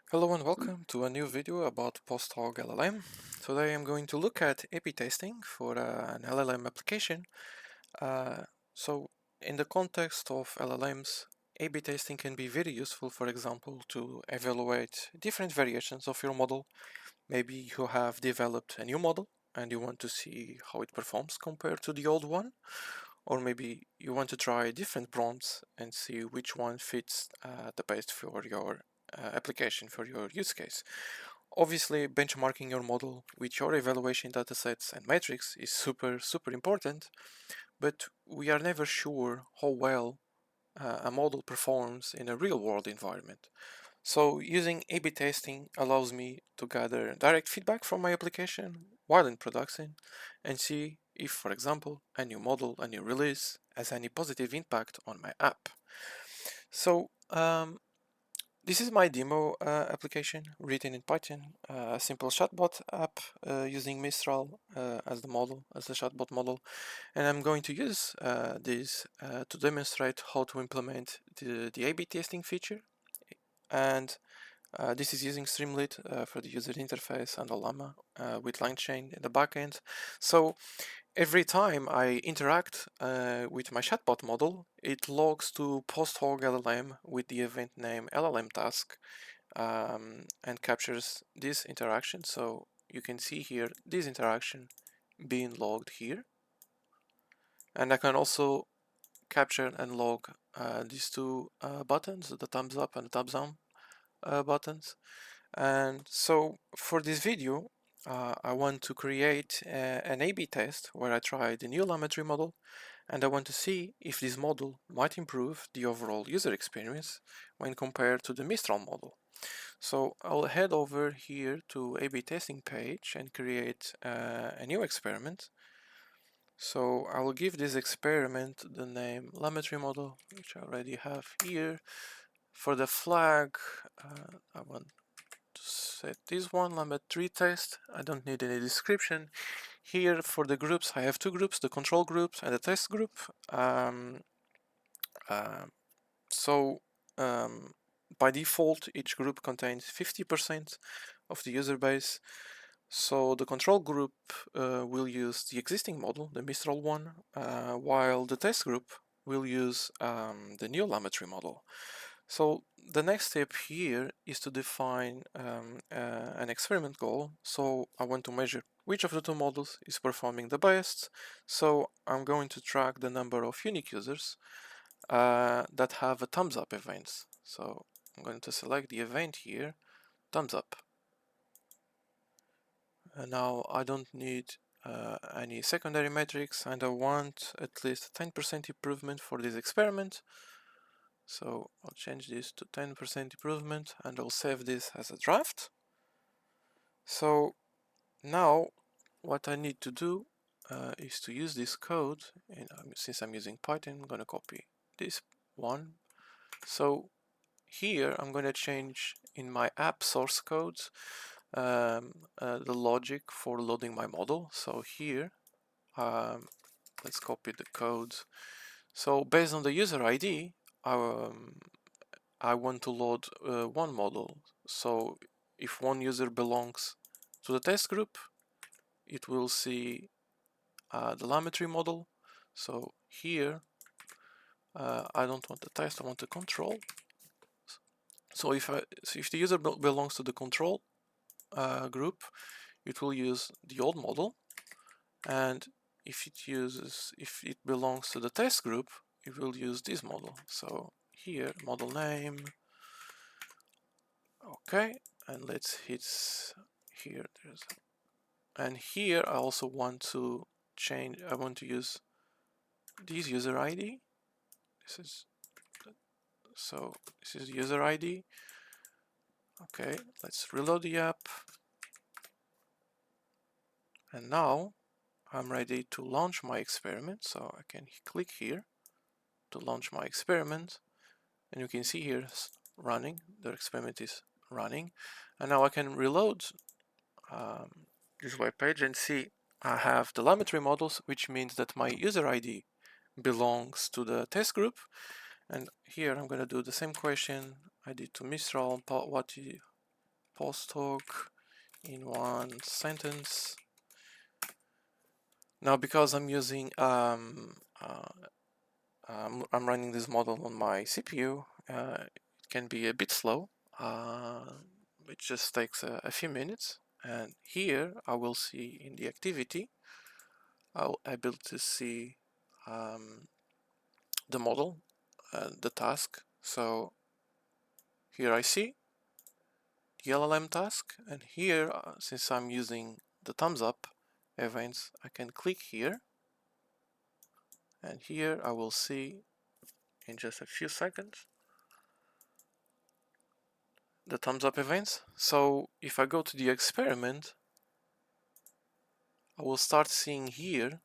Hello and welcome to a new video about PostHog-LLM. Today I'm going to look at A/B testing for an LLM application. Uh, so in the context of LLMs, A/B testing can be very useful, for example, to evaluate different variations of your model. Maybe you have developed a new model and you want to see how it performs compared to the old one. Or maybe you want to try different prompts and see which one fits the best for your application, for your use case. Obviously, benchmarking your model with your evaluation datasets and metrics is super important, but we are never sure how well a model performs in a real-world environment. So using A/B testing allows me to gather direct feedback from my application while in production and see if, for example, a new model, a new release has any positive impact on my app. So this is my demo application written in Python, a simple chatbot app using Mistral as the model, as the chatbot model. And I'm going to use this to demonstrate how to implement the A/B testing feature. And this is using Streamlit for the user interface and the Llama with LangChain in the backend. So every time I interact with my chatbot model, it logs to PostHog-LLM with the event name LLM task and captures this interaction. So you can see here this interaction being logged here. And I can also capture and log these two buttons, the thumbs up and the thumbs down buttons. And so for this video, I want to create an A/B test where I try the new Llama 3 model, and I want to see if this model might improve the overall user experience when compared to the Mistral model. So I'll head over here to A/B testing page and create a new experiment. So I will give this experiment the name Llama 3 model, which I already have here. For the flag, I want to set this one, Llama 3 test. I don't need any description. Here for the groups, I have two groups, the control group and the test group. So by default, each group contains 50% of the user base. So the control group will use the existing model, the Mistral one, while the test group will use the new Llama 3 model. So the next step here is to define an experiment goal. So I want to measure which of the two models is performing the best. So I'm going to track the number of unique users that have a thumbs up events. So I'm going to select the event here, thumbs up. And now I don't need any secondary metrics, and I want at least 10% improvement for this experiment. So I'll change this to 10% improvement and I'll save this as a draft. So now what I need to do is to use this code, and since I'm using Python, I'm going to copy this one. So here I'm going to change in my app source code the logic for loading my model. So here let's copy the code. So based on the user ID, I want to load one model. So if one user belongs to the test group, it will see the Llama 3 model. So here, I don't want the test, I want the control. So if the user belongs to the control group, it will use the old model, and if it belongs to the test group, it will use this model. So here, model name. Okay, and let's hit here. And here I also want to change. I want to use this user ID. This is user ID. Okay, let's reload the app. And now I'm ready to launch my experiment. So I can click here to launch my experiment. And you can see here it's running. The experiment is running. And now I can reload this web page and see I have the Llama 3 models, which means that my user ID belongs to the test group. And here I'm going to do the same question I did to Mistral. PostHog in one sentence. Now, because I'm using I'm running this model on my CPU, it can be a bit slow. It just takes a few minutes, and here I will see in the activity I'll able to see the model, the task. So here I see the LLM task, and here since I'm using the thumbs up events, I can click here, and here I will see in just a few seconds the thumbs up events. So if I go to the experiment, I will start seeing here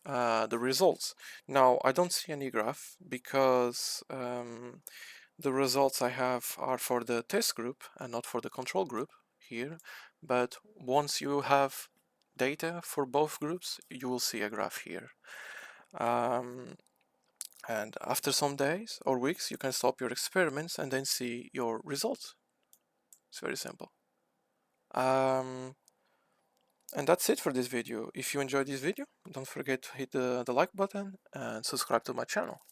the results. Now I don't see any graph because the results I have are for the test group and not for the control group here. But once you have data for both groups, you will see a graph here. And after some days or weeks, you can stop your experiments and then see your results. It's very simple. And that's it for this video. If you enjoyed this video, don't forget to hit the like button and subscribe to my channel.